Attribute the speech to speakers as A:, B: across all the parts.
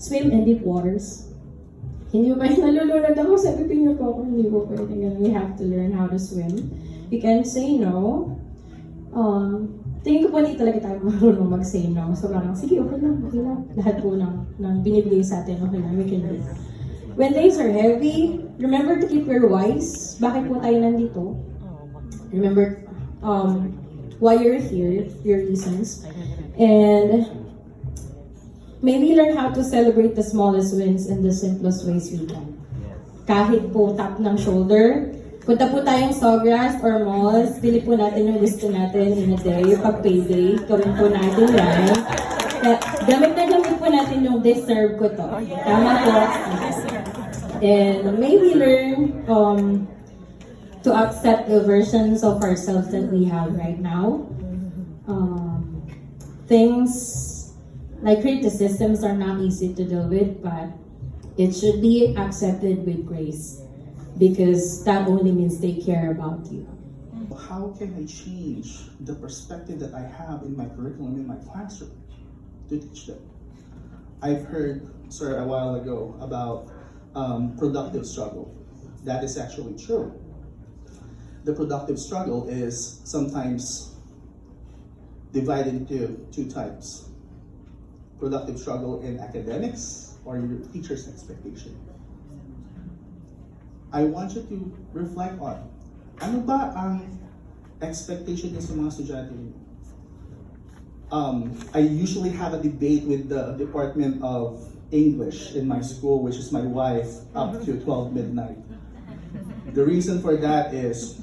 A: swim in deep waters. Hindi mo kayo nalulunod ako, sabi niyo po ako, hindi po pwede ganun. We have to learn how to swim. You can say no. Tingin ko po hindi talaga tayo marunong mag-say no. So parang, sige, okay lang. Lahat po ng binibigay sa atin, okay lang, we can do. When days are heavy, remember to keep your whys. Bakit po tayo nandito? Remember why you're here, your reasons. And maybe learn how to celebrate the smallest wins in the simplest ways we can. Kahit po tap ng shoulder, punta po tayong Sawgrass or malls, pili po natin yung gusto natin in a day, pag payday, gawin po natin yan. Gamit na gamit po natin yung deserve ko to. Tama po. And maybe learn to accept the versions of ourselves that we have right now. Things like criticisms are not easy to deal with, but it should be accepted with grace because that only means they care about you.
B: How can I change the perspective that I have in my curriculum, in my classroom, to teach them? I've heard, sir, a while ago about productive struggle. That is actually true. The productive struggle is sometimes divided into two types. Productive struggle in academics or your teacher's expectation. I want you to reflect on, ano ba ang expectation niyo sa mga estudyante niyo? I usually have a debate with the Department of English in my school, which is my wife, up to 12 midnight. The reason for that is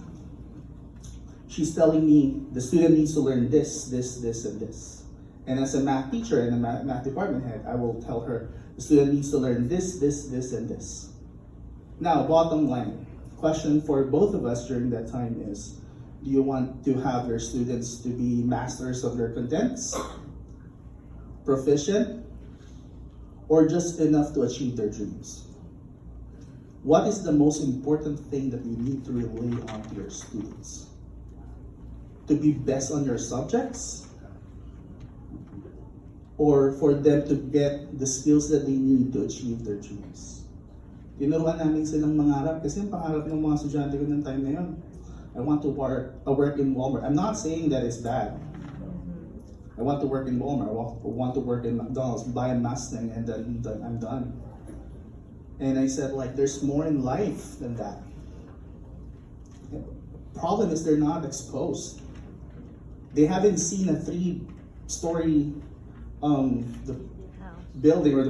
B: she's telling me the student needs to learn this, and this. And as a math teacher and a math department head, I will tell her the student needs to learn this, and this. Now, bottom line, question for both of us during that time is, do you want to have your students to be masters of their contents, proficient, or just enough to achieve their dreams? What is the most important thing that you need to relay onto your students? To be best on your subjects? Or for them to get the skills that they need to achieve their dreams? Tinuruan namin silang mangarap kasi ang pangarap ng mga estudyante ko ng time na yun, I want to work in Walmart. I'm not saying that it's bad. I want to work in Walmart. I want to work in McDonald's, buy a Mustang, and then I'm done. And I said, like, there's more in life than that. The problem is they're not exposed. They haven't seen a 3-story the building or